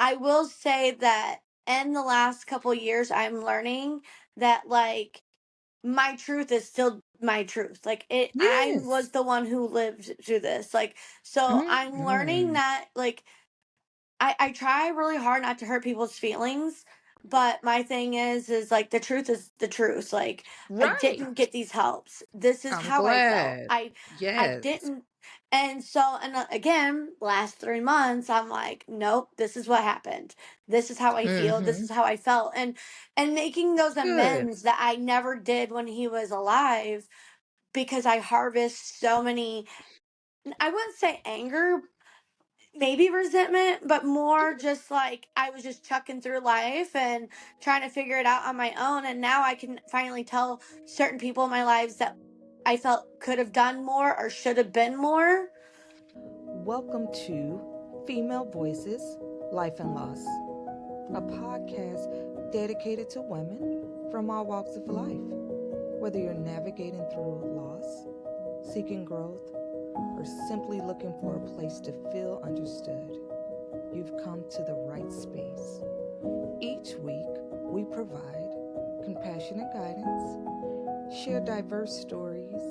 I will say that in the last couple years, I'm learning that like my truth is still my truth. Like I Yes. was the one who lived through this. Like, so I'm learning Mhm. that like I try really hard not to hurt people's feelings, but my thing is like the truth is the truth. Like I Right. didn't get these helps. This is I'm how I felt. glad. I Yes. didn't. And so, and again, last 3 months, I'm like, nope, this is what happened. This is how I feel. This Mhm. is how I felt. And making those Good. amends that I never did when he was alive because I harvest so many, I wouldn't say anger, maybe resentment, but more just like I was just chucking through life and trying to figure it out on my own. And now I can finally tell certain people in my lives that I felt could have done more or should have been more. Welcome to Female Voices, Life and Loss, a podcast dedicated to women from all walks of life. Whether you're navigating through loss, seeking growth, or simply looking for a place to feel understood, you've come to the right space. Each week, we provide compassionate guidance, share diverse stories,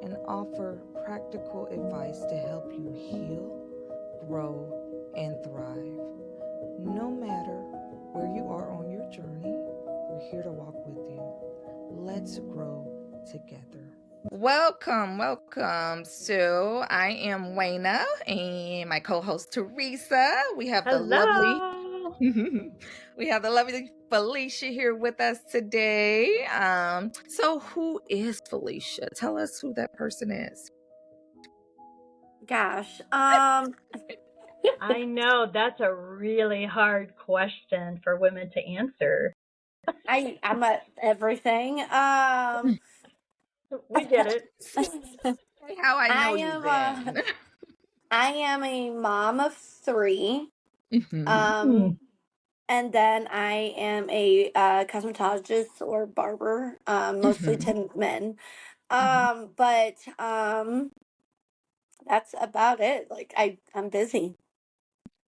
and offer practical advice to help you heal, grow, and thrive. No matter where you are on your journey, we're here to walk with you. Let's grow together. Welcome. So I am Wayna and my co-host Teresa. We have the lovely Hello. we have the lovely Falisha here with us today. So who is Falisha? Tell us who that person is. Gosh, I know that's a really hard question for women to answer. I'm a everything. We get it. Say how I I know you am a then. I am a mom of three. Mhm. Um, and then I am a cosmetologist or barber, mostly Mhm. to men. Mhm. But that's about it. Like I'm busy.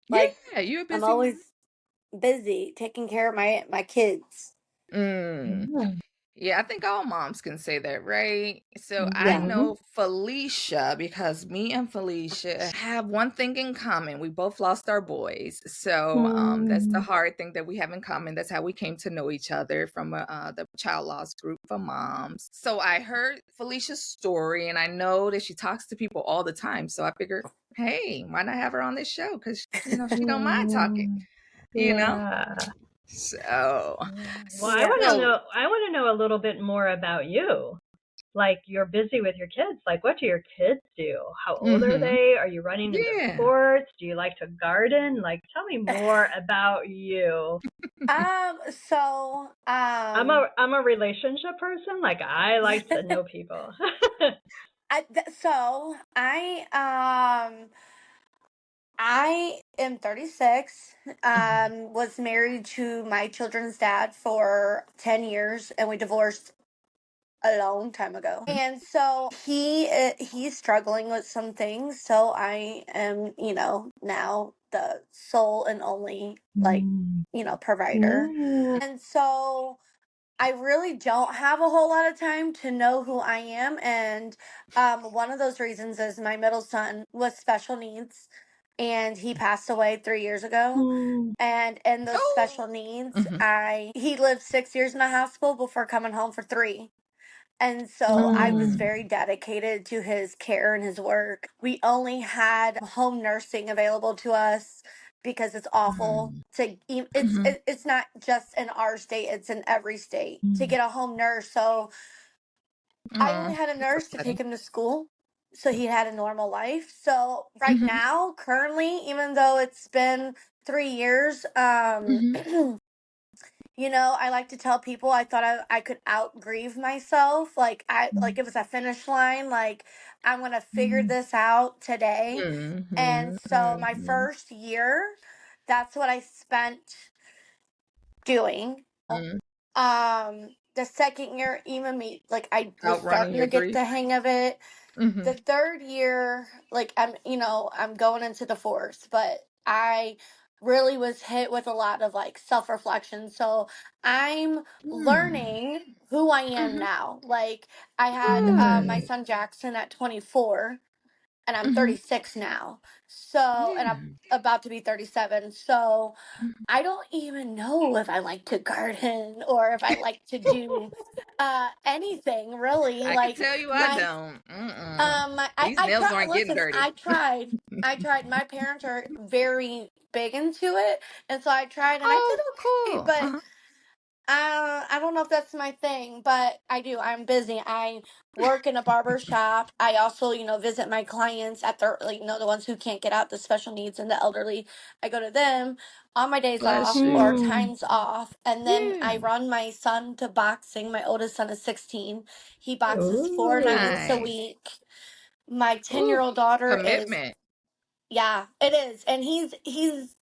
Like Yeah, you're a I'm busy mom. always busy taking care of my kids. Mm. Mm. Yeah, I think all moms can say that, right? So I Yeah. Mhm. know Felicia because me and Felicia have one thing in common. We both lost our boys. So that's the Mm. hard thing that we have in common. That's how we came to know each other from the child loss group for moms. So I heard Felicia's story and I know that she talks to people all the time. So I figured, hey, why not have her on this show? Because, she don't mind talking, Mm. you know? Yeah. So, Well, Yeah. so I want to know a little bit more about you. Like you're busy with your kids. Like what do your kids do? How old are mhm. they? Are you running into Yeah. sports? Do you like to garden? Like tell me more about you. So I'm a relationship person. Like I like to know people. I am 36. Mhm. Was married to my children's dad for 10 years and we divorced a long time ago. And so he's struggling with some things, so I am, now the sole and only like, Mm. provider. Yeah. And so I really don't have a whole lot of time to know who I am. And one of those reasons is my middle son was special needs and he passed away 3 years ago. Mm. And in those Oh. special needs, Mhm. he lived 6 years in the hospital before coming home for three. And so I was Mm. very dedicated to his care and his work. We only had home nursing available to us because it's awful Mhm. Mhm. it's not just in our state, it's in every state to Mm. get a home nurse. So I only Aw, had a that's nurse to take upsetting. him to school. So he had a normal life. So right Mhm. now, currently, even though it's been 3 years, Mhm. I like to tell people I thought I could out grieve myself. Like it was a finish line. Like I'm gonna figure Mm. this out today. And Mhm. so my Mhm. first year, that's what I spent doing. Mhm. The second year, even me, like I was Outrunning starting to your get grief. the hang of it. Mhm. The third year, like I'm going into the fourth, but I really was hit with a lot of like self reflection. So I'm Mm. learning who I am Mhm. now. Like I had my Good. son Jackson at 24 and I'm Mhm. 36 now. So, and I'm Yeah. about to be 37. So Mhm. I don't even know if I like to garden or if I like to do anything really. I can Like tell you I my don't. Mm-mm. These I nails try aren't getting listen, dirty. I tried. My parents are very big into it, and so I tried and I did Oh, okay, cool. but Uh-huh. I don't know if that's my thing, but I do. I'm busy. I work in a barber shop. I also, visit my clients at their, like, the ones who can't get out, the special needs and the elderly. I go to them on my days Bless off or you. Hmm. times off. And then I Yeah. run my son to boxing. My oldest son is 16. He boxes 4 nights a Ooh. Nice. week. My 10-year Ooh, old daughter is, commitment. yeah, it is. And he's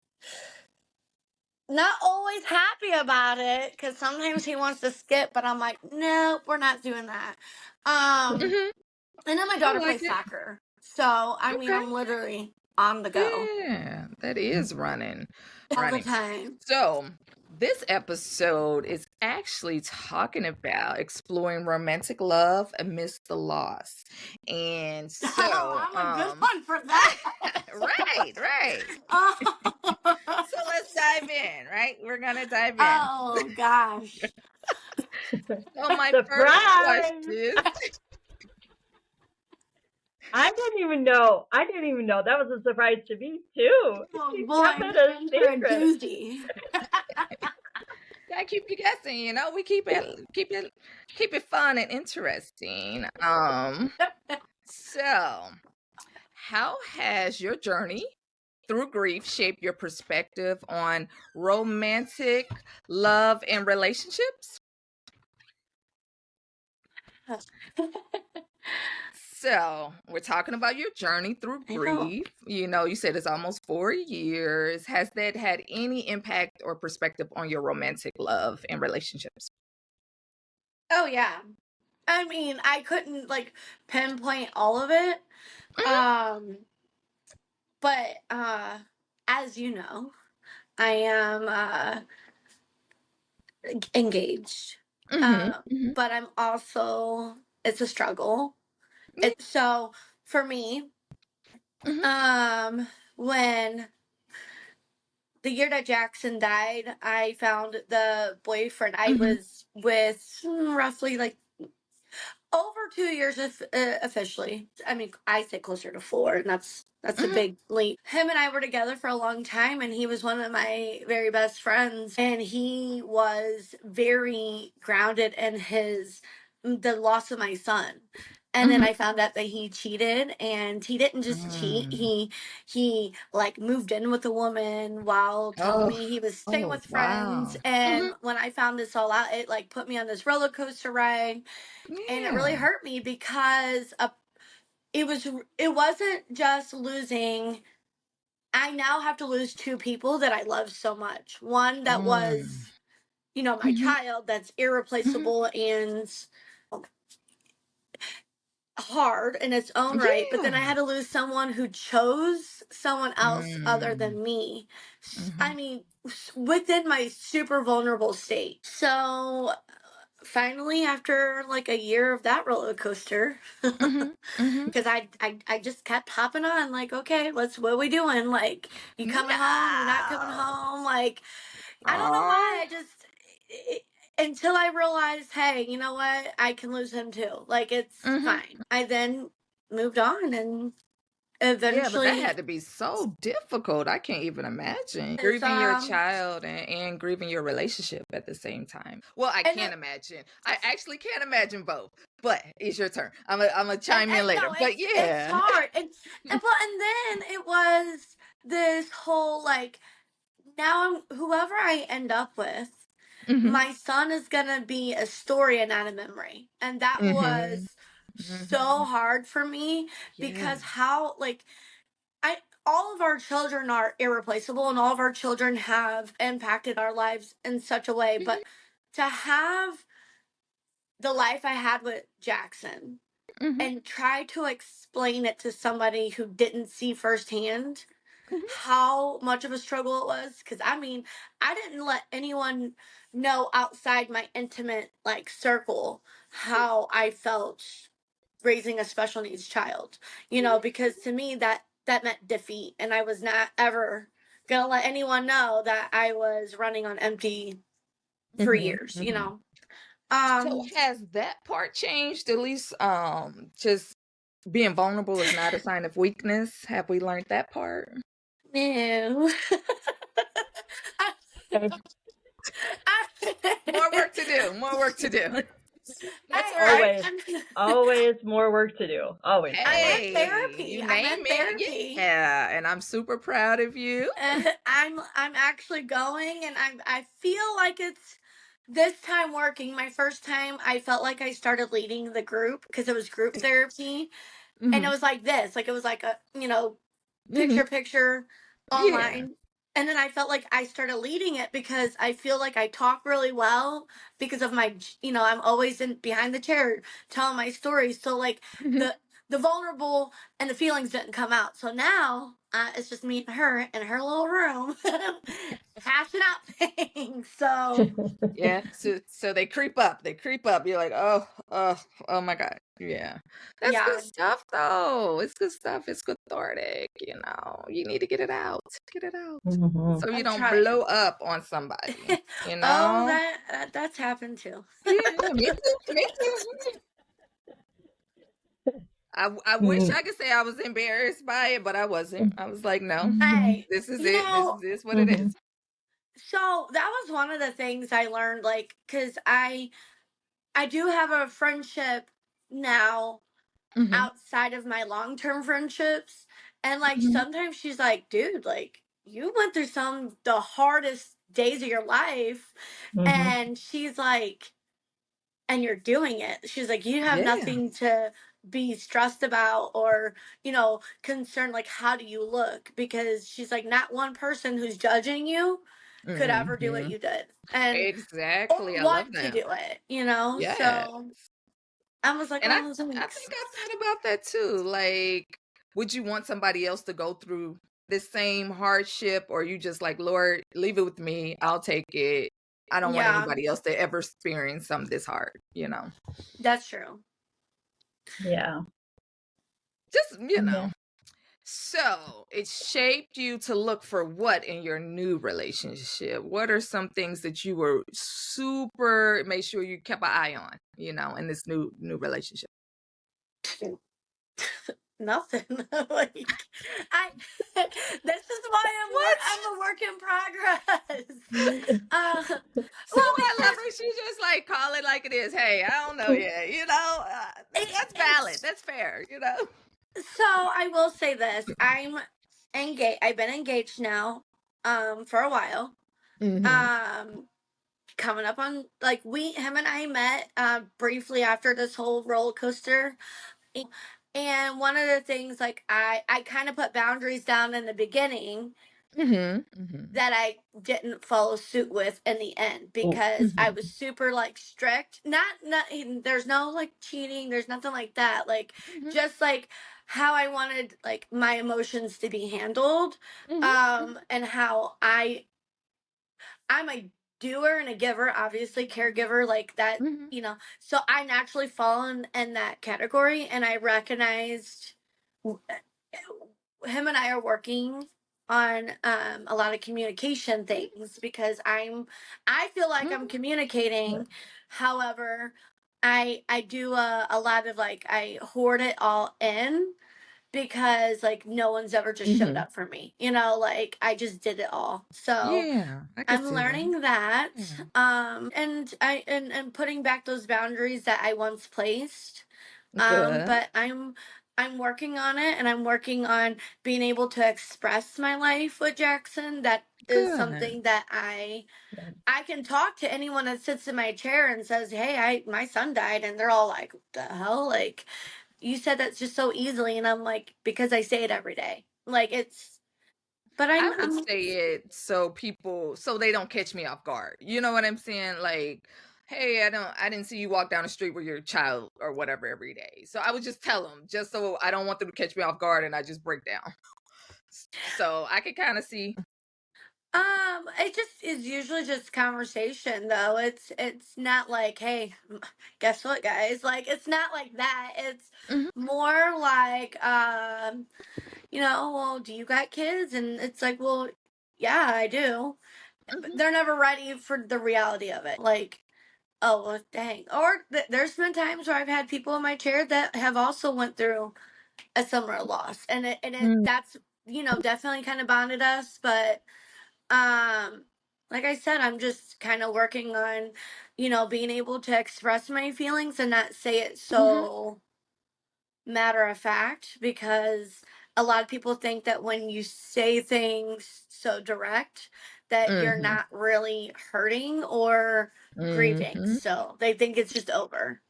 not always happy about it because sometimes he wants to skip, but I'm like, no, we're not doing that. Um, Hmm. and then my I daughter like plays it. soccer, so I mean, Okay. I'm literally on the go Yeah, that is running. all the Running. time. So, this episode is actually talking about exploring romantic love amidst the loss. And Oh, so, I'm a good one for that. right, right. Oh, So let's dive in, right? We're gonna dive in. oh gosh. So my first Surprise! question, I didn't even know. I didn't even know. That was a surprise to me too. Oh She kept boy, it you're a in for a secret. doozy. gotta keep you guessing, we keep it fun and interesting. So how has your journey through grief shaped your perspective on romantic love and relationships? So, we're talking about your journey through I know. grief. You said it's almost 4 years. Has that had any impact or perspective on your romantic love and relationships? Oh yeah. I mean, I couldn't like pinpoint all of it. Mhm, Um, but as you know, I am engaged. mhm, Uh, mhm, but I'm also it's a struggle. yeah, So for me, mhm, um, when the year that Jackson died, I found the boyfriend I mhm, was with roughly like over 2 years officially. I mean, I say closer to four, and that's a mhm, big leap. Him and I were together for a long time, and he was one of my very best friends. And he was very grounded in his the loss of my son. And then mhm. I found out that he cheated, and he didn't just cheat. Mm. He like moved in with a woman while telling Oh, me he was staying oh, with friends. wow. And Mhm, when I found this all out, it like put me on this roller coaster ride, and it really yeah. hurt me because it was it wasn't just losing. I now have to lose two people that I love so much. One that Mm. was, my Mhm, child, that's mhm. irreplaceable and hard in its own right, but then I Yeah. had to lose someone who chose someone else other Mm. than me. I Mhm, mean, within my super vulnerable state. So finally, after like a year of that roller coaster, mhm, mhm. because I just kept hopping on, like, okay, what are we doing? Like, you coming home? You're not coming No. home? Like, I don't know Aw. why. Until I realized, hey, you know what? I can lose him too. Like, it's Mhm. fine. I then moved on and Yeah, but that eventually had to be so difficult. I can't even imagine is grieving your child and grieving your relationship at the same time. Well, I and can't imagine. I actually can't imagine both. But it's your turn. I'm gonna chime in and later. no, But it's yeah. hard. And then it was this whole like, now whoever I end up with, Mhm. my son is gonna be a story and not a memory. And that Mhm. was so Mhm. hard for me because Yes. how like I all of our children are irreplaceable and all of our children have impacted our lives in such a way. Mhm. But to have the life I had with Jackson Mhm. and try to explain it to somebody who didn't see firsthand, how much of a struggle it was. Because I mean, I didn't let anyone know outside my intimate like circle how I felt raising a special needs child, because to me that meant defeat, and I was not ever gonna let anyone know that I was running on empty for years, So um has that part changed? At least just being vulnerable is not a sign of weakness. Have we learned that part? no. More work to do. More work to do. That's all right. Always, always more work to do. Always more work to do. Hey, you I'm name in it. therapy. Yeah, and I'm super proud of you. I'm actually going, and I feel like it's this time working. My first time, I felt like I started leading the group because it was group therapy, and it Hmm. was like this, like it was like a Hmm. picture Yeah. online. And then I felt like I started leading it because I feel like I talk really well because of my, I'm always in behind the chair telling my stories. So like Hmm. the vulnerable and the feelings didn't come out. So now it's just me and her in her little room hashing out things. So Yeah. So they creep up. They creep up. You're like, oh my God. Yeah. That's good yeah, stuff though. It's good stuff. It's cathartic, You need to get it out. Get it out. Mhm. So you I'm don't trying. blow up on somebody, you Oh, know? that's happened too. Yeah, me too. Me too. I wish Mhm. I could say I was embarrassed by it, but I wasn't. I was like, no, Hey, this is you it. This know, is what it is. Mhm. so that was one of the things I learned, like, because I do have a friendship now Hmm. outside of my long term friendships, and like Hmm. sometimes she's like, dude, like you went through some of the hardest days of your life, Mhm. and she's like, and you're doing it. She's like, you have Yeah. nothing to be stressed about or, concerned. Like, how do you look? Because she's like, not one person who's judging you could ever do what Hmm. you did. And or Exactly. I love want to that. do it. Yeah. So I was like, And I, oh, I thanks. think I thought about that too. Like, would you want somebody else to go through this same hardship, or you just like, Lord, leave it with me. I'll take it. I don't want Yeah, anybody else to ever experience something this hard. that's true. Yeah. Just, Yeah. So it shaped you to look for what in your new relationship? What are some things that you were super made sure you kept an eye on, in this new relationship? Nothing. Like I this is why What? I'm a work in progress. Uh So well, I love because her. She just like call it like it is. Hey, I don't know yet. That's valid. it's That's fair. so I will say this. I'm engaged. I've been engaged now for a while. Mm-hmm. Um coming up on like we him and I met briefly after this whole roller coaster. And one of the things like I kind of put boundaries down in the beginning Mm-hmm. Mm-hmm. that I didn't follow suit with in the end Oh. because I Mm-hmm. was super like strict. Not there's no like cheating, there's nothing like that. Like Mm-hmm. just like how I wanted like my emotions to be handled, Mm-hmm. and how I'm a doer and a giver, obviously caregiver like that, Mm-hmm. so I naturally fall in that category, and I recognized him and I are working on a lot of communication things because I feel like I'm Mm-hmm. communicating. However, I do a lot of like I hoard it all in because like no one's ever just showed Mm-hmm. up for me. Like I just did it all. So Yeah, I can I'm see that. learning that, Yeah. and and putting back those boundaries that I once placed. Good. But I'm working on it, and I'm working on being able to express my life with Jackson. That is Good. something that I can talk to anyone that sits in my chair and says, "Hey, I my son died," and they're all like, "What the hell?" Like you said that's just so easily, and I'm like, because I say it every day. Like it's, but I would I'm say it so they don't catch me off guard. You know what I'm saying? Like, hey, I didn't see you walk down the street with your child or whatever every day. So I would just tell them just so I don't want them to catch me off guard and I just break down. So I could kind of see. It just is usually just conversation though. It's not like, hey, guess what, guys? Like it's not like that. It's Mhm, more like, well, do you got kids? And it's like, well, yeah, I do. But mhm, they're never ready for the reality of it. Like, oh, well, dang. Or there's been times where I've had people in my chair that have also went through a similar loss, and mm, that's definitely kind of bonded us, but um like I said, I'm just kind of working on being able to express my feelings and not say it mhm, so matter of fact, because a lot of people think that when you say things so direct that you're mhm, not really hurting or grieving, mhm. so they think it's just over.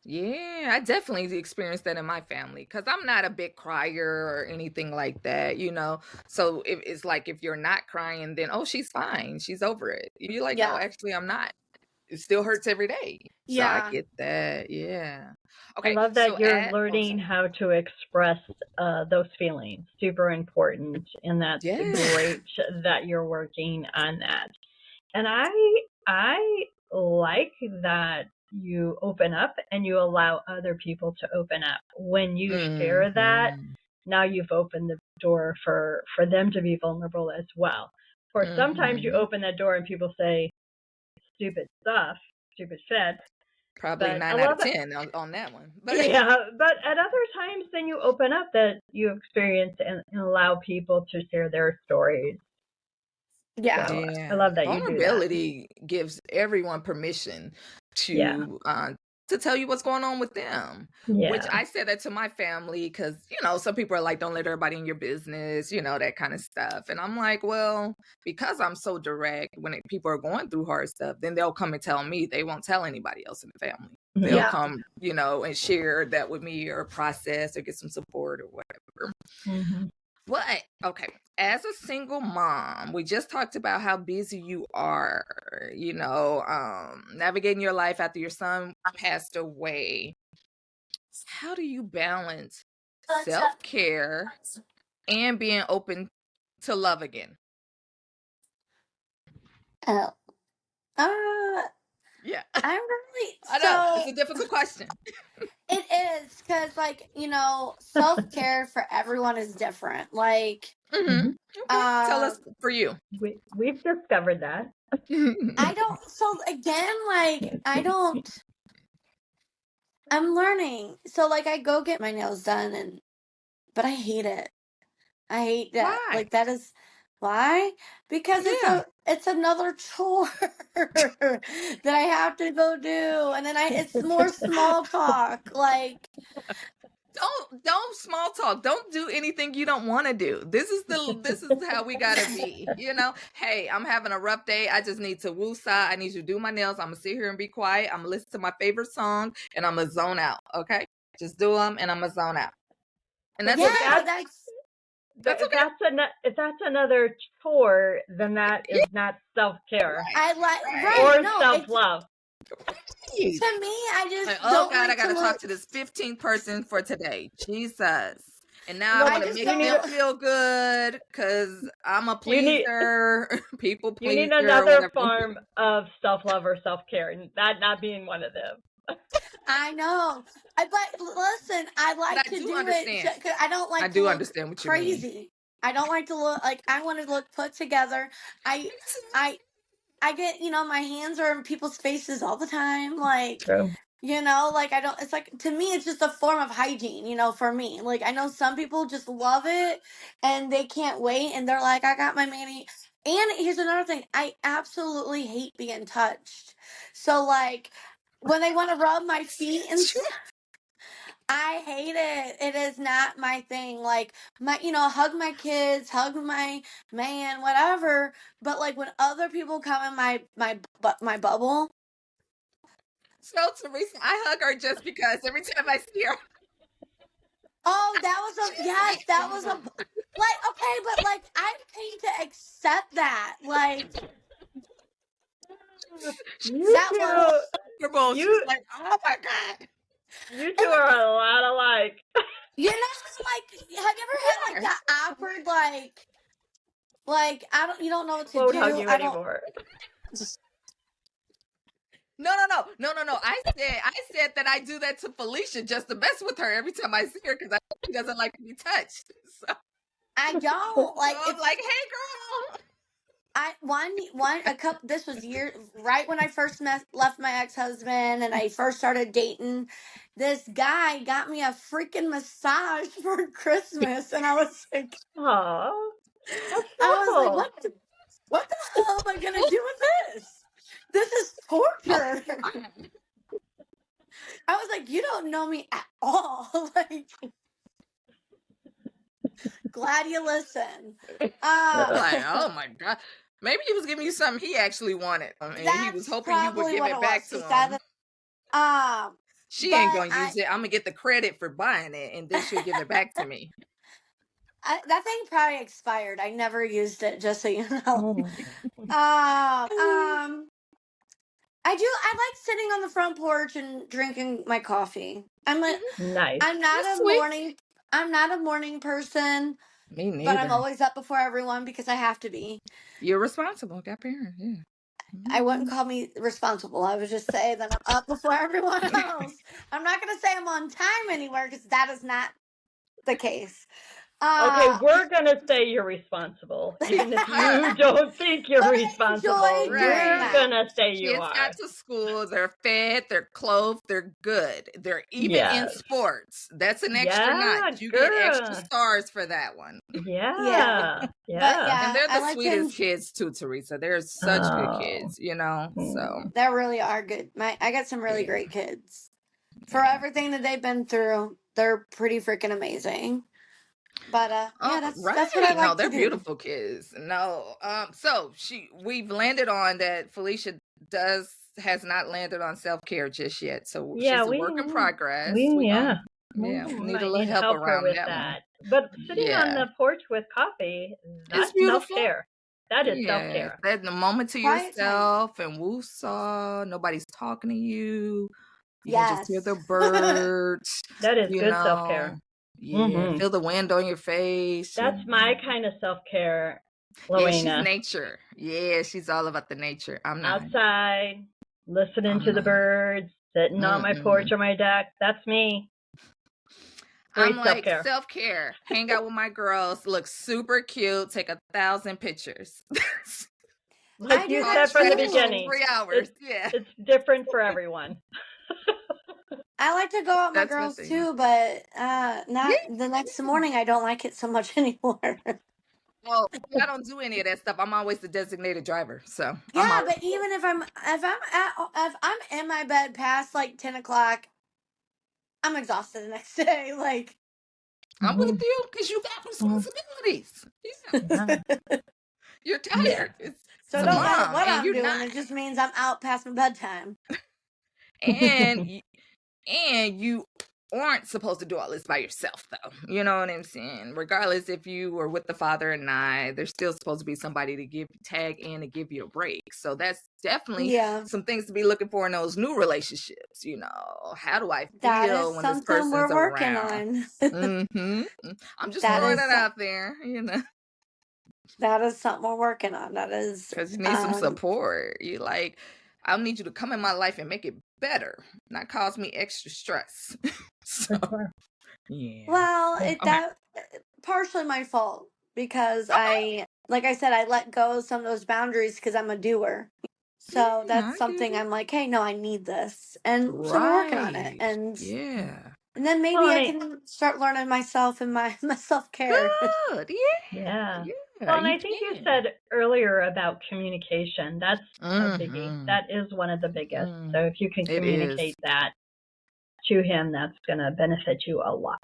Yeah, I definitely experienced that in my family because I'm not a big crier or anything like that, you know. So if it's like if you're not crying, then oh, she's fine, she's over it. You're like, no, Yeah. actually, I'm not. It still hurts every day. So I Yeah. get that. Yeah. I Okay. love So that you're at oh, learning sorry. how to express those feelings. Super important, and that's Yeah. great that you're working on that. And I like that you open up and you allow other people to open up. When you share that, Mhm. now you've opened the door for them to be vulnerable as well. Of course, sometimes you Mhm. open that door and people say stupid stuff, stupid shit. Probably But I 9 out love of it. 10 on that one. But Yeah, but at other times, then you open up that you experience and allow people to share their stories. Yeah. So I yeah, love that you do that. vulnerability gives everyone permission Yeah, to tell you what's going on with them. Which yeah. I said that to my family because some people are like, "Don't let everybody in your business," that kind of stuff. And I'm like, well, because I'm so direct when people are going through hard stuff, then they'll come and tell me. They won't tell anybody else in the family. They'll Mhm. Yeah. come, and share that with me or process or get some support or whatever. Mhm. But okay, as a single mom, we just talked about how busy you are, navigating your life after your son passed away. How do you balance self-care and being open to love again? Oh. Uh, Yeah, I'm really I know. It's so a difficult question. it is because like self care for everyone is different. Like Mhm. Mhm. Okay. Tell um us for you. We've discovered that. I don't. So again, like I'm learning. So like I go get my nails done, but I hate it. I hate that. Why? Like that is why? Because Yeah. it's another chore that I have to go do, and then it's more small talk. Like Don't small talk. Don't do anything you don't want to do. This is how we gotta be. Hey, I'm having a rough day. I just need to woosah. I need you to do my nails. I'm gonna sit here and be quiet. I'm gonna listen to my favorite song and I'm gonna zone out. Okay, just do them and I'm gonna zone out. And But that's if yeah, okay. but that's that's but That's okay. if that's another chore, then that Yeah, is not self care I like right. right. or No, self it's love. Right. to me. I Like, just oh don't God, I like to gotta talk look. to this 15th person for today. Jesus. And now I No, I want to just make you need don't. them feel good because I'm a you need pleaser, people you need pleaser, or another whatever. form of self love or self care, and that not being one of them. I know. But listen, I But like I to do do it. understand. 'Cause I don't I like to do look understand what you mean. crazy. I don't like to look like I want to look put together. I I I get my hands are in people's faces all the time. Like True. like I don't. It's like to me, it's just a form of hygiene. For me, like I know some people just love it and they can't wait, and they're like, I got my mani. And here's another thing: I absolutely hate being touched. So like when they want to rub my feet and Sure. I hate it. It is not my thing. Like hug my kids, hug my man, whatever. But like when other people come in my bubble, So Teresa, I hug her just because every time I see her, oh, that was a she's yes, like, that was a like okay, but like I'm paid to accept that. Like You that so was two, comfortable. She's you like, oh my God. you two and are a lot alike. You know, like, have you ever had like that awkward, like you don't know what to Won't hug do. you I don't. anymore. No. I said that I do that to Falisha just to mess with her every time I see her because I know she doesn't like to be touched. So, I don't like I'm if like, hey, girl. a couple. This was years right when I first left my ex-husband and I first started dating. This guy got me a freaking massage for Christmas, and I was like, Aw, how I was like, thoughtful. what the hell am I gonna do with this? This is torture. I was like, you don't know me at all. Like, glad you listen. Like, oh my God. Maybe he was giving you something he actually wanted. And he was That's hoping you would probably give what it it back was. to He him. said, um, She ain't but going to use it. I'm going to get the credit for buying it and then she'll give it back to me. that thing probably expired. I never used it, just so you know. I do. I like sitting on the front porch and drinking my coffee. Nice. I'm not That's a sweet. morning. I'm not a morning person, Me but I'm neither. always up before everyone because I have to be. You're responsible. Got parents. Yeah. I wouldn't call me responsible. I would just say that I'm up before everyone else. I'm not going to say I'm on time anywhere because that is not the case. Okay, Uh, we're gonna say you're responsible, even if you don't think you're but I responsible. enjoy doing We're Right. that. gonna say you Kids are. got to school. They're fed. They're clothed. They're good. They're even in Yes. sports. That's an extra notch. Yeah, You get extra girl. stars for that one. Yeah. Yeah. But Yeah. And yeah, they're I the like to. sweetest kids too, Teresa. They're such good Oh. kids, you know. So They really are good. I got some really yeah, great kids. For yeah. everything that they've been through, they're pretty freaking amazing. But yeah, that's what I Right. No, like to they're do. beautiful kids. No. So we've landed on that Falisha does has not landed on self-care just yet. So Yeah, she's a we work in progress. yeah. Yeah, We we need a might little need help help her around with that one. that. But sitting on Yeah. the porch with coffee, It's that's beautiful. self-care. That is Yeah. self-care. That the moment to Quiet time. yourself and woo-saw, nobody's talking to you. You can just hear Yes. the birds, That is you good know. self-care. Yeah, Mhm. feel the wind on your face. That's my kind of self-care, Yeah, she's LaWayna. nature. Yeah, she's all about the nature. I'm not. Outside, listening I'm to the not. birds, sitting on my porch Mm-mm. or my deck. That's me. I'm Great like self-care. self-care. Hang out with my girls, look super cute, take 1,000 pictures. Like I do you All that said from the trip is only too. beginning, 3 hours. Yeah, it's different for everyone. I like to go out with my that's my girls thing. too, but Yeah. not the next morning. I don't like it so much anymore. Well, I don't do any of that stuff. I'm always the designated driver, so I'm Yeah, always. but even if I'm in my bed past like 10 o'clock, I'm exhausted the next day. Like, I'm with Mhm. you because you got Mhm. responsibilities. Yeah, Yeah. you're Yeah. tired. It's so a no matter mom, what and I'm you're doing, not. it just means I'm out past my bedtime. And you aren't supposed to do all this by yourself, though. You know what I'm saying? Regardless if you were with the father or not, there's still supposed to be somebody to tag in and give you a break. So that's definitely Yeah, some things to be looking for in those new relationships. You know, how do I that is feel when this something person's we're working around? on. Mm-hmm. I'm just that throwing is it some- out there, you know, that is something we're working on. That is because you need some support. You like, I'll need you to come in my life and make it better, not cause me extra stress. So, For sure. yeah. well, Yeah. Okay. partially my fault because Okay. like I said, I let go of some of those boundaries because I'm a doer. So Yeah, that's I get something it. I'm like, hey, no, I need this, and so we're working on it, Right. Yeah. and then Well, maybe and I I, can start learning myself and my self care. Good. Yeah. yeah. Yeah, Well, and you I think you can. said earlier about communication. That's a biggie. Mm-hmm. That is one of the biggest. Mm. So if you can It is. communicate that to him, that's going to benefit you a lot.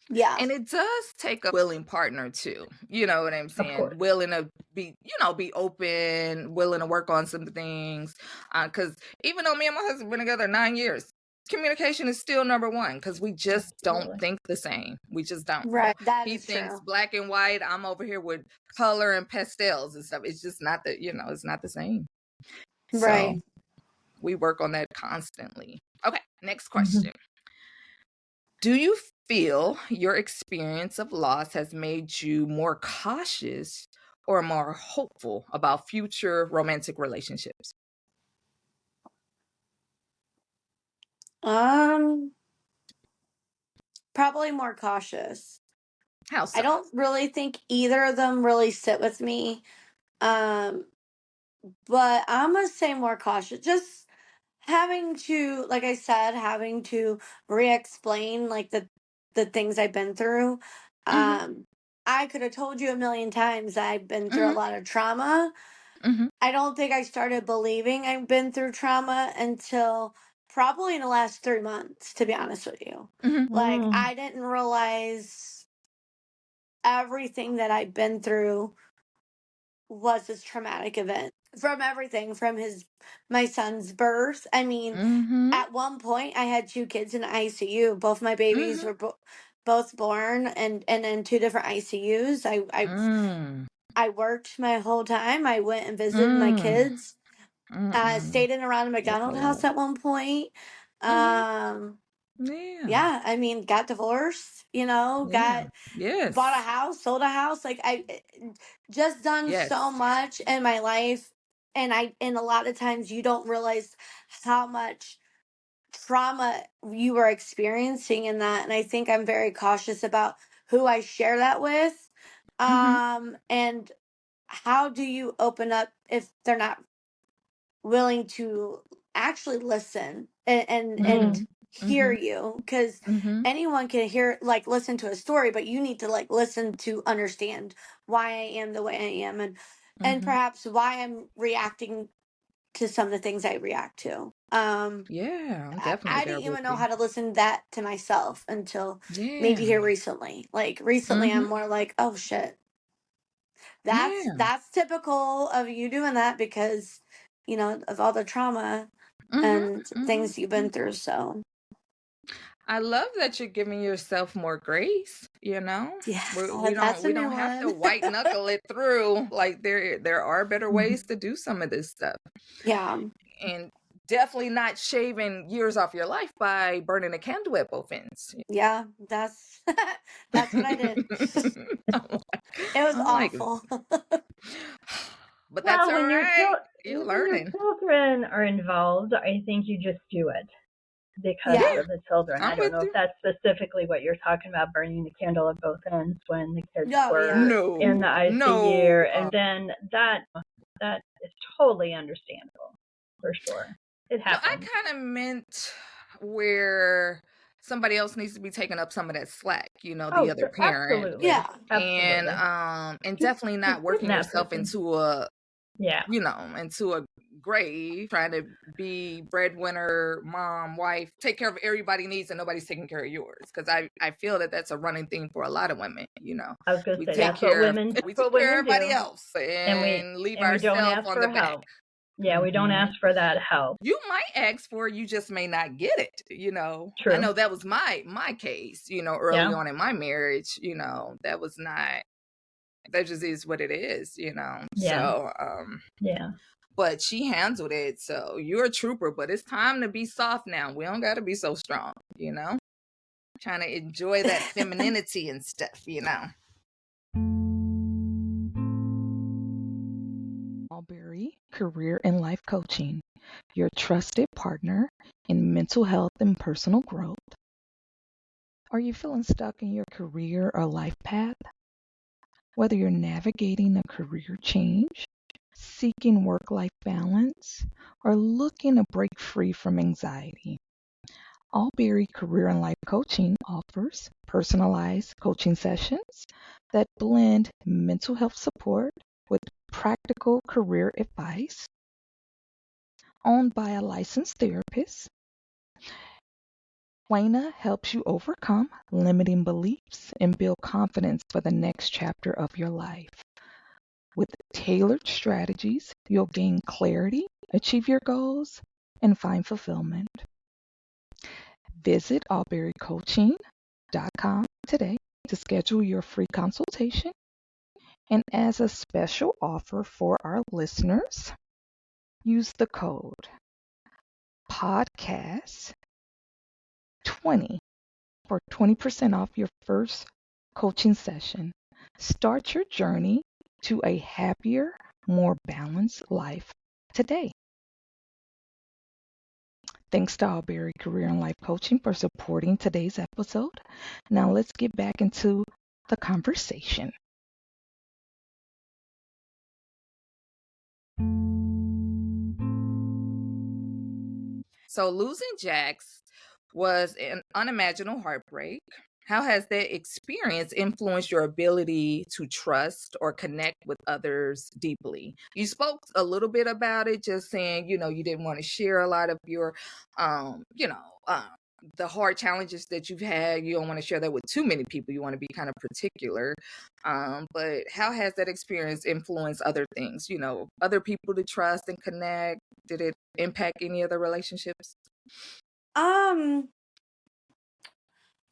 Yeah, And it does take a willing partner too. You know what I'm Of saying? course. Willing to be, be open, willing to work on some things. Because even though me and my husband been together 9 years, communication is still number one because we just don't Absolutely. think the same. We just don't. right. That He is thinks true. black and white. I'm over here with color and pastels and stuff. It's just not it's not the same. So Right. we work on that constantly. Okay, next Mhm. question. Do you feel your experience of loss has made you more cautious or more hopeful about future romantic relationships? Um, Probably more cautious. How I so? don't really think either of them really sit with me. Um, but I'm gonna say more cautious. Just having to, like I said, having to re-explain like the things I've been through. Mhm. Um, I could have told you a million times I've been through a Mhm. lot of trauma. Mhm. I don't think I started believing I've been through trauma until probably in the last 3 months, to be honest with you. Mhm. Like, Mm. I didn't realize everything that I've been through was this traumatic event. From everything, from my son's birth. I mean, Mhm. at one point, I had 2 kids in ICU. Both my babies Mhm. were both born and in 2 different ICUs. Mm. I worked my whole time. I went and visited my Mm. kids. Mm-mm. Stayed in around a That's a McDonald house lot. at one point. Mhm. Um, Yeah. yeah, I mean, got divorced. Yeah. Got bought a Yes. house, sold a house. Like just done so Yes. much in my life, and a lot of times you don't realize how much trauma you were experiencing in that. And I think I'm very cautious about who I share that with. Mhm. And how do you open up if they're not willing to actually listen and Mhm. Mm. hear Mhm. you? Because Mhm. anyone can hear, like, listen to a story, but you need to like listen to understand why I am the way I am, and Mhm. perhaps why I'm reacting to some of the things I react to. Yeah, I'm I definitely there didn't with even know you. how to listen that to myself until maybe Yeah. here recently. Like recently I'm Mhm. more like, oh shit, Yeah. that's typical of you doing that because of all the trauma Mhm. and Mhm. things you've been through. So I love that you're giving yourself more grace, you know? yeah, We don't that's a we new don't have to one. white knuckle it through. Like there are better Mhm. ways to do some of this stuff. Yeah, And definitely not shaving years off your life by burning a candle at both ends. yeah, that's that's what I did. I'm like, It was I'm like, awful. but that's Well, all right. You're when your learning. children are involved, I think you just do it because Yeah. Yeah, of the children. I I'm don't with know if you. that's specifically what you're talking about, burning the candle at both ends when the kids Oh were yeah. in the No, ICU, no. and then that is totally understandable for sure. It No, I happens. kind of meant where somebody else needs to be taking up some of that slack, the Oh, other parent, absolutely, Yeah. and absolutely. definitely not Including working that yourself person. into a Yeah, into a grave trying to be breadwinner, mom, wife, take care of everybody needs and nobody's taking care of yours. Because I feel that that's a running theme for a lot of women. I was going to We say take Yeah. care of that's we what take care of women everybody do, else and leave and we don't ourselves ask on for the back. help. Yeah, we don't Hmm. ask for that help. You might ask for it, you just may not get it. I True. know that was my case. Early Yeah. on in my marriage. That was not. That just is what it is. Yeah. So Yeah. but she handled it. So you're a trooper, but it's time to be soft now. We don't got to be so strong. Trying to enjoy that femininity and stuff. Alberry Career and Life Coaching, your trusted partner in mental health and personal growth. Are you feeling stuck in your career or life path? Whether you're navigating a career change, seeking work-life balance, or looking to break free from anxiety, Alberry Career and Life Coaching offers personalized coaching sessions that blend mental health support with practical career advice. Owned by a licensed therapist, LaWayna helps you overcome limiting beliefs and build confidence for the next chapter of your life. With tailored strategies, you'll gain clarity, achieve your goals, and find fulfillment. Visit alberrycoaching.com today to schedule your free consultation. And as a special offer for our listeners, use the code podcast20 for 20% off your first coaching session. Start your journey to a happier, more balanced life today. Thanks to Alberry Career and Life Coaching for supporting today's episode. Now let's get back into the conversation. So losing Jax was an unimaginable heartbreak. How has that experience influenced your ability to trust or connect with others deeply? You spoke a little bit about it, just saying, you didn't want to share a lot of your, um, you know, uh, the hard challenges that you've had. You don't want to share that with too many people. You want to be kind of particular. But how has that experience influenced other things? Other people to trust and connect. Did it impact any other relationships? Um,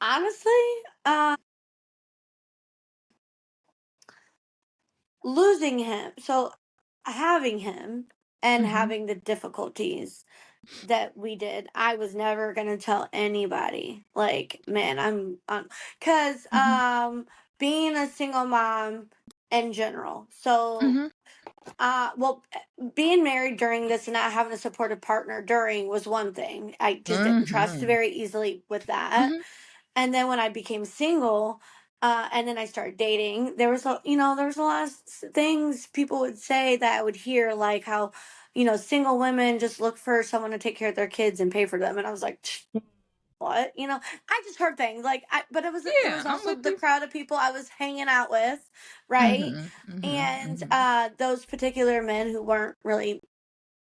honestly, losing him, so having him and Mm-hmm. having the difficulties that we did, I was never gonna tell anybody. Like, man, I'm on, cause Mm-hmm. being a single mom in general. So Mm-hmm. well, being married during this and not having a supportive partner during was one thing. I just didn't trust Mm-hmm. very easily with that. Mm-hmm. And then when I became single, and then I started dating, there was a lot of things people would say that I would hear, like how, single women just look for someone to take care of their kids and pay for them. And I was like, what? I just heard things like, but it was Yeah, I'm also with the you. crowd of people I was hanging out with, right? Mm-hmm. Mm-hmm. And Mm-hmm. those particular men who weren't really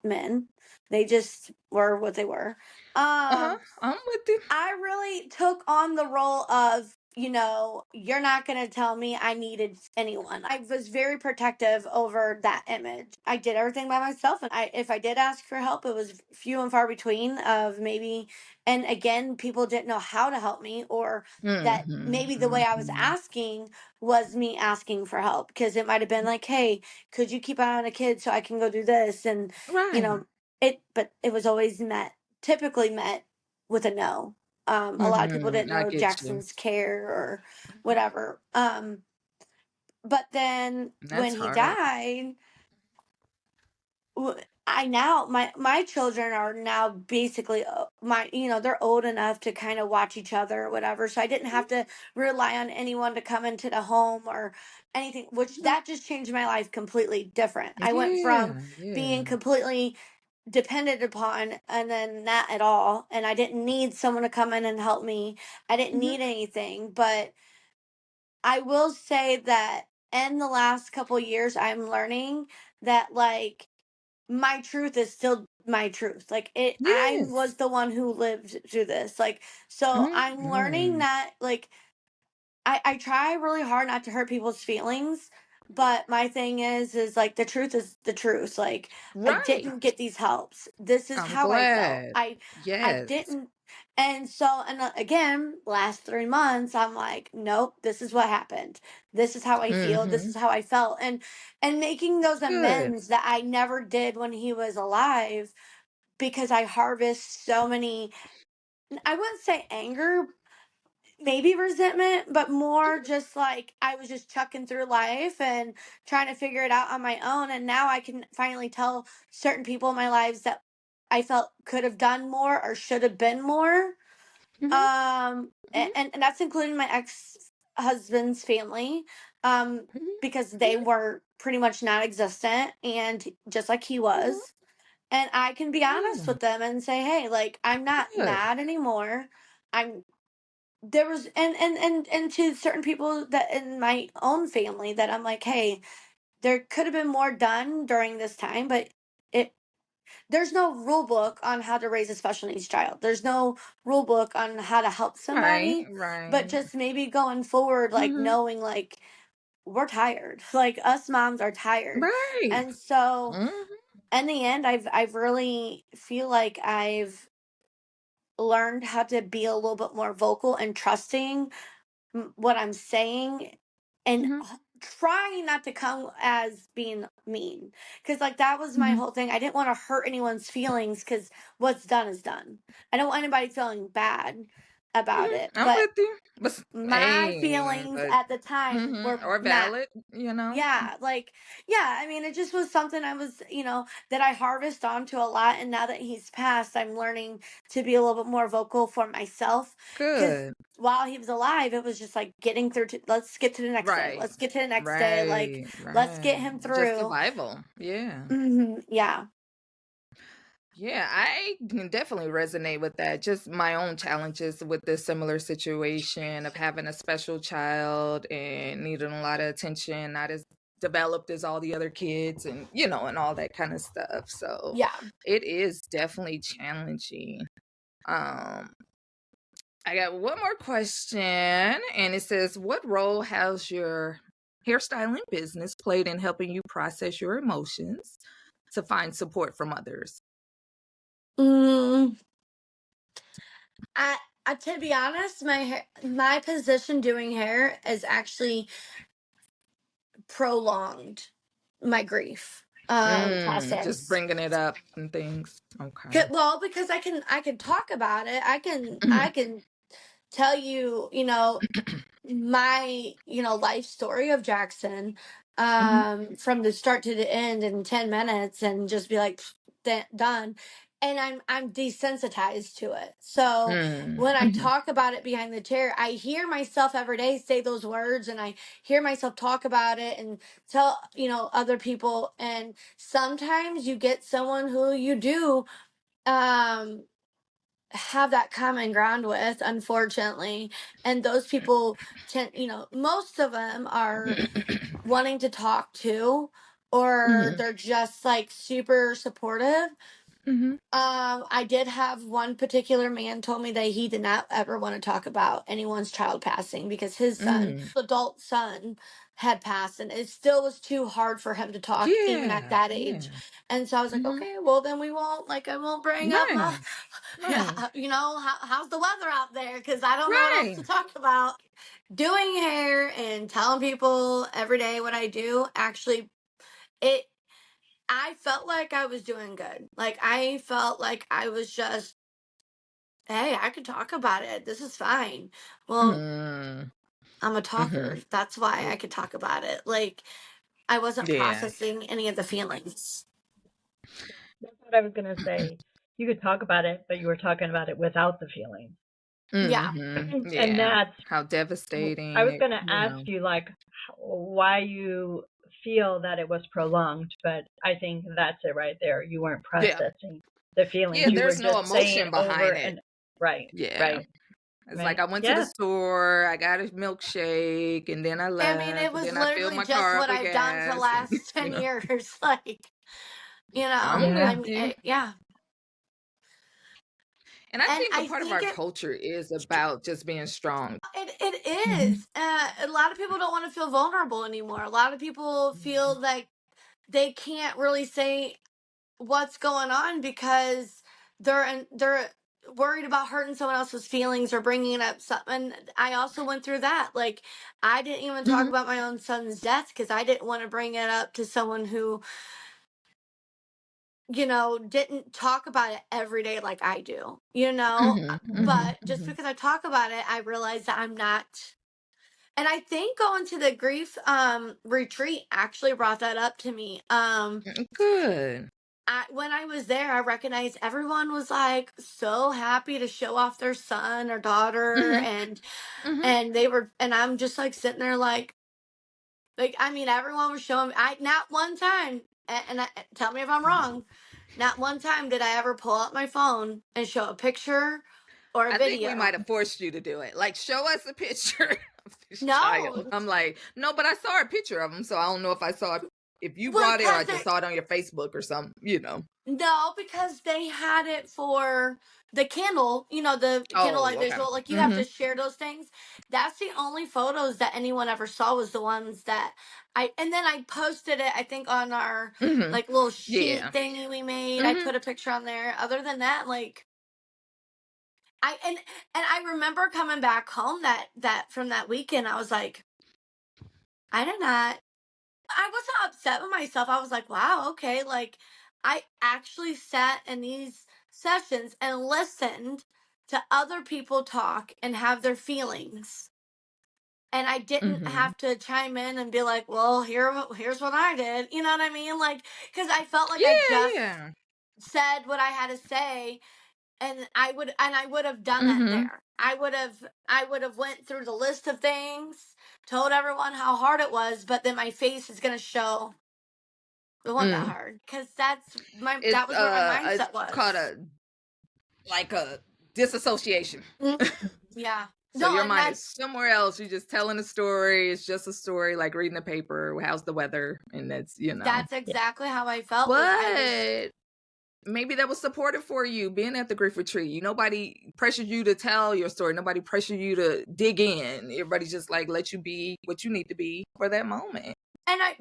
men, they just were what they were. Uh-huh. Um, I'm with you. I really took on the role of, you're not going to tell me I needed anyone. I was very protective over that image. I did everything by myself. And if I did ask for help, it was few and far between of maybe, and again, people didn't know how to help me, or that Mm-hmm. maybe the way I was Mm-hmm. asking was me asking for help. Because it might have been like, hey, could you keep an eye on a kid so I can go do this? And, you Right. know, but it was always typically met with a no. A lot of people didn't Mm-hmm. I know get you. Jackson's care or whatever. But then when That's he hard. died, I now my children are now basically they're old enough to kind of watch each other or whatever. So I didn't have to rely on anyone to come into the home or anything, which Mhm. that just changed my life completely different. I went from Yeah, being yeah. completely depended upon and then not at all, and I didn't need someone to come in and help me. I didn't Mm-hmm. need anything, but I will say that in the last couple years I'm learning that, like, my truth is still my truth. Like, I Yes. was the one who lived through this. Like, so I'm learning Mm-hmm. that, like, I try really hard not to hurt people's feelings, but my thing is like the truth is the truth. Like, I Right. didn't get these helps. This is I'm how I felt. glad. I Yes. didn't, and so, and again, last 3 months I'm like, nope, this is what happened. This is how I feel. This Mm-hmm. is how I felt, and making those Good. amends that I never did when he was alive, because I harvest so many. I wouldn't say anger, maybe resentment, but more just like I was just chucking through life and trying to figure it out on my own. And now I can finally tell certain people in my lives that I felt could have done more or should have been more. Mm-hmm. And that's including my ex husband's family, because they Mm-hmm. were pretty much non existent and just like he Mm-hmm. was. And I can be honest Yeah. with them and say, hey, like, I'm not Good. mad anymore. I'm there was and to certain people that in my own family that I'm like, hey, there could have been more done during this time, but it there's no rule book on how to raise a special needs child. There's no rule book on how to help Right. somebody, but Right. just maybe going forward, like Mm-hmm. knowing, like, we're tired. Like, us moms are tired. Right. And so Mm-hmm. in the end, I've really feel like I've learned how to be a little bit more vocal and trusting what I'm saying, and Mm-hmm. trying not to come as being mean. Because, like, that was my Mm-hmm. whole thing. I didn't want to hurt anyone's feelings because what's done is done. I don't want anybody feeling bad. about it. I'm But with you. But my hey, feelings but at the time were or not. valid, you know. Yeah, like, yeah, I mean, it just was something I was, that I harvest onto a lot. And now that he's passed, I'm learning to be a little bit more vocal for myself. Because Good. while he was alive, it was just like getting through to, let's get to the next day. Right. Let's get to the next day. Like, Right. let's get Right. him Just through. survival. Yeah. Yeah. Yeah, I can definitely resonate with that. Just my own challenges with this similar situation of having a special child and needing a lot of attention, not as developed as all the other kids, and and all that kind of stuff. So Yeah. it is definitely challenging. Um, I got one more question, and it says, what role has your hairstyling business played in helping you process your emotions to find support from others? Mm, I, to be honest, my position doing hair is actually prolonged my grief Just process. bringing it up and things. Okay. Well, because I can talk about it. I can Mhm. I can tell you, my life story of Jackson, Mhm. from the start to the end in 10 minutes, and just be like, done. And I'm desensitized to it. So when I Mhm. talk about it behind the chair, I hear myself every day say those words, and I hear myself talk about it and tell other people. And sometimes you get someone who you do um have that common ground with, unfortunately. And those people tend, most of them are wanting to talk to, or Mhm. they're just like super supportive. Mhm. I did have one particular man told me that he did not ever want to talk about anyone's child passing, because his son, Mhm. adult son, had passed, and it still was too hard for him to talk even at Yeah. that age. Yeah. And so I was like, Mhm. okay, well then we won't, like, I won't bring up Right. Right. yeah, how's the weather out there, because I don't know what else Right. to talk about. Doing hair and telling people every day what I do, actually, it I felt like I was doing good. Like, I felt like I was just, hey, I could talk about it. This is fine. Well, Mhm. I'm a talker. Mhm. That's why I could talk about it. Like, I wasn't Yeah. processing any of the feelings. That's what I was going to say. You could talk about it, but you were talking about it without the feelings. Yeah. Mhm. And Yeah. that's, How I devastating was it, going to ask you, like, why you feel that it was prolonged, but I think that's it right there. You weren't Yeah. processing the feelings. Yeah, You were there's no just saying emotion over behind it. and right, Yeah. right, It's like right. I went to the Yeah. store, I got a milkshake, and then I I mean, it left, and was then I filled literally my just car up what with I've done for the gas, and last 10 years. Like, I'm with Yeah. I mean, you. yeah. And I And think a I part of think our culture is about just being strong. it Mhm. is. A lot of people don't want to feel vulnerable anymore. A lot of people feel like they can't really say what's going on, because they're worried about hurting someone else's feelings or bringing up something. I also went through that. Like, I didn't even talk Mhm. about my own son's death, because I didn't want to bring it up to someone who didn't talk about it every day like I do. Mhm. Mhm. But just Mhm. because I talk about it, I realize that I'm not. And I think going to the grief retreat actually brought that up to me. Good. When I was there, I recognized everyone was like so happy to show off their son or daughter, Mhm. and Mhm. I'm just like sitting there like, I mean, everyone was showing me. I Not one time, tell me if I'm wrong. Not one time did I ever pull out my phone and show a picture or a I think we video. might have forced you to do it. Like, show us a picture of this child. No, I'm like, no, but I saw a picture of him, so I don't know if I saw it, if you brought it or I because just saw it on your Facebook or something. no, because they had it for the candle, the Oh, candlelight okay. visual. Like, you have Mm-hmm. to share those things. That's the only photos that anyone ever saw, was the ones that and then I posted it, I think, on our Mm-hmm. like little sheet Yeah. thingy we made. I Mm-hmm. put a picture on there. Other than that, like, I and I remember coming back home that from that weekend, I was like, I did not. I wasn't upset with myself. I was like, wow, okay, like, I actually sat in these sessions and listened to other people talk and have their feelings. And I didn't have to chime in and be like, well, here's what I did. You know what I mean? Like, because I felt like I just Yeah. said what I had to say, and I would have done that Mm-hmm. there. I would have went through the list of things, told everyone how hard it was, but then my face is gonna show it wasn't that hard, because that was where my It's mindset called was. a disassociation. Yeah. So No, your and mind that is somewhere else. You're just telling a story. It's just a story, like reading a paper. How's the weather? And that's, that's Yeah. exactly how I felt. Was I was But maybe that was supportive for you being at the grief retreat. Nobody pressured you to tell your story. Nobody pressured you to dig in. Everybody just like let you be what you need to be for that moment. and I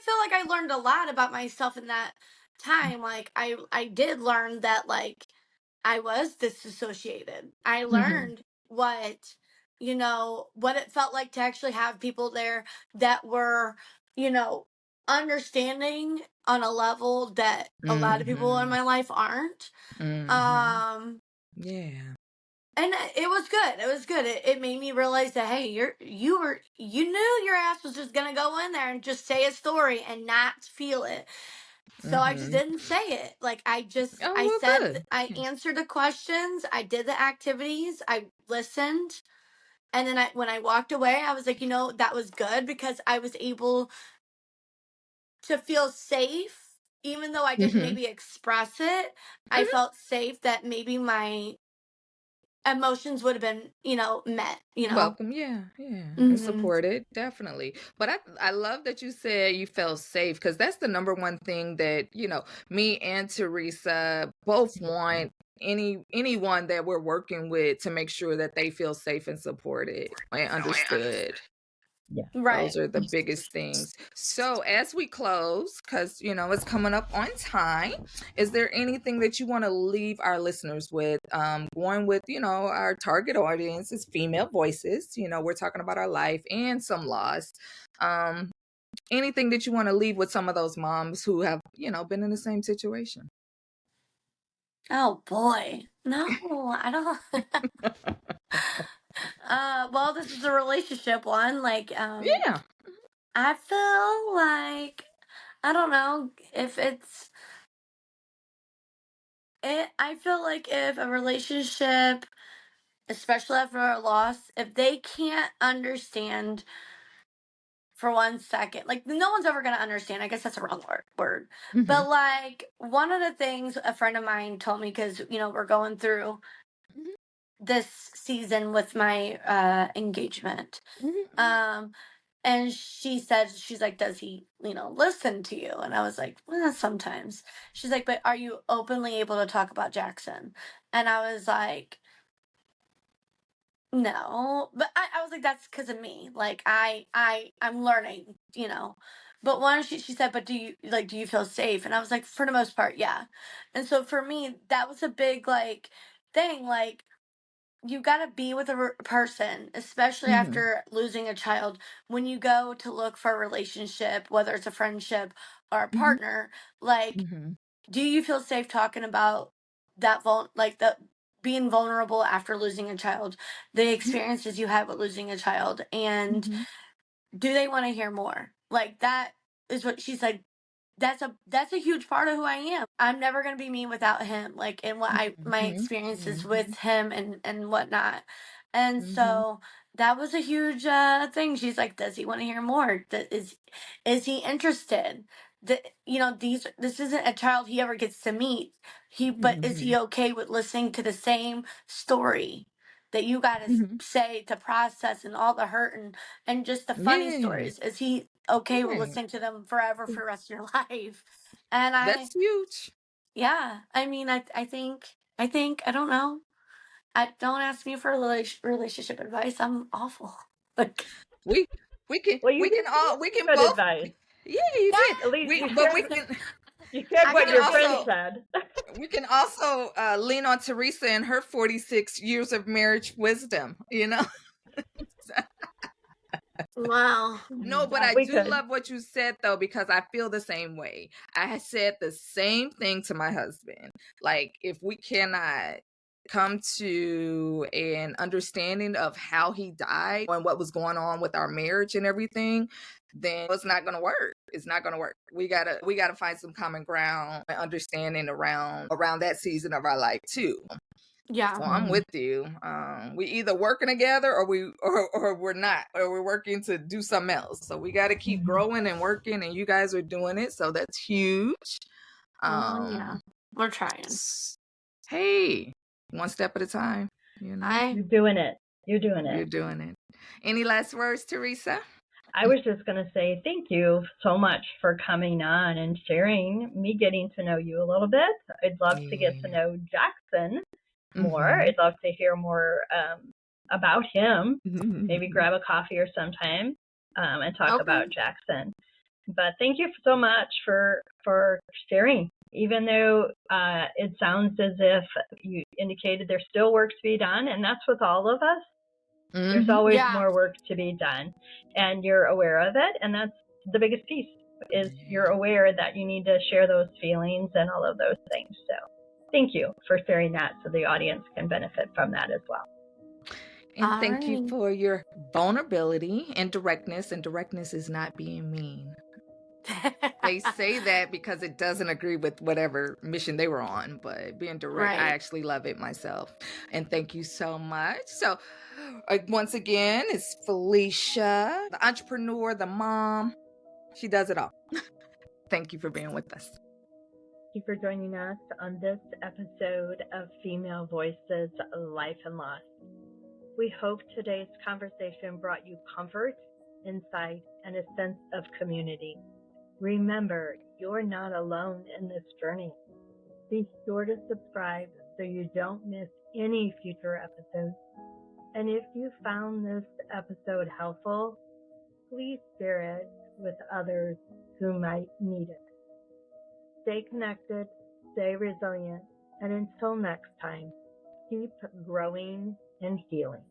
feel like I learned a lot about myself in that time. Like I did learn that, like, I was disassociated. I Mm-hmm. learned what it felt like to actually have people there that were, you know, understanding on a level that a lot of people in Mm-hmm. my life aren't. Mm-hmm. Um Yeah. and it was good. It was good. It made me realize that, hey, you knew your ass was just gonna go in there and just say a story and not feel it. So I just Mm-hmm. didn't say it. Like, Oh, I well, said, good. I Yeah. answered the questions, I did the activities, I listened, and then when I walked away, I was like, that was good, because I was able to feel safe, even though I didn't Mm-hmm. maybe express it. I Mm-hmm. felt safe that maybe my emotions would have been, met. Welcome, yeah, yeah, and Mhm. supported, definitely. But I love that you said you felt safe, because that's the number one thing that me and Teresa both want anyone that we're working with to make sure that they feel safe and supported and understood. Yeah. Right. Those are the biggest things. So as we close, because it's coming up on time, is there anything that you want to leave our listeners with? Going with, our target audience is female voices. We're talking about our life and some loss. Anything that you want to leave with some of those moms who have, been in the same situation? Oh boy. No, I don't. Well, this is a relationship one. Like, Yeah. I feel like, I don't know if I feel like if a relationship, especially after a loss, if they can't understand for 1 second, like, no one's ever gonna understand. I guess that's a wrong word. Mm-hmm. But like, one of the things a friend of mine told me, because we're going through this season with my engagement. Mm-hmm. Um, and she said, she's like, does he, listen to you? And I was like, well, sometimes. She's like, but are you openly able to talk about Jackson? And I was like, no. But I was like, that's because of me. Like, I'm learning. But one, she said, but do you feel safe? And I was like, for the most part, yeah. And so for me, that was a big, like, thing. Like, you got to be with a person, especially Mm-hmm. after losing a child. When you go to look for a relationship, whether it's a friendship or a Mm-hmm. partner, like, Mm-hmm. do you feel safe talking about like the being vulnerable after losing a child, the experiences you had with losing a child, and Mm-hmm. do they want to hear more? Like, that is what she said. That's a huge part of who I am. I'm never gonna be me without him. Like, and my Mm-hmm. experiences Mm-hmm. with him and whatnot. And Mm-hmm. so that was a huge thing. She's like, does he want to hear more? Is he interested? This isn't a child he ever gets to meet. But is Mm-hmm. he okay with listening to the same story that you got to Mm-hmm. say to process, and all the hurt and just the funny Yeah. stories? Is he okay with Right. listening to them forever for the rest of your life? And That's huge. yeah, I mean, I think, I don't know. I don't ask me for relationship advice. I'm awful. Like, We we can Well, we can all we you can gave good both. advice. Yeah, you did. At least We but you shared I what can your only friend also say, said. we can also lean on Teresa and her 46 years of marriage wisdom. wow. No, but Yeah, I we do could. love what you said though, because I feel the same way. I had said the same thing to my husband. Like, if we cannot come to an understanding of how he died and what was going on with our marriage and everything, then it's not going to work. It's not going to work. We gotta find some common ground and understanding around that season of our life too. Yeah. So I'm with you. We either working together or we're not, or we're working to do something else. So we got to keep growing and working, and you guys are doing it. So that's huge. Yeah. We're trying. Hey, one step at a time. You know, You're doing it. You're doing you're it. doing it. Any last words, Teresa? I was just going to say thank you so much for coming on and sharing, me getting to know you a little bit. I'd love to get to know Jackson more. I'd love to hear more about him. Maybe grab a coffee or sometime and talk about Jackson. But thank you so much for sharing. Even though it sounds as if you indicated there's still work to be done, and that's with all of us. There's always more work to be done, and you're aware of it, and that's the biggest piece, is you're aware that you need to share those feelings and all of those things. So thank you for sharing that so the audience can benefit from that as well. And thank you for your vulnerability and directness. And directness is not being mean. They say that because it doesn't agree with whatever mission they were on, but being direct, I actually love it myself. And thank you so much. So once again, it's Falisha, the entrepreneur, the mom. She does it all. Thank you for being with us. Thank you for joining us on this episode of Female Voices Life and Loss. We hope today's conversation brought you comfort, insight, and a sense of community. Remember, you're not alone in this journey. Be sure to subscribe so you don't miss any future episodes. And if you found this episode helpful, please share it with others who might need it. Stay connected, stay resilient, and until next time, keep growing and healing.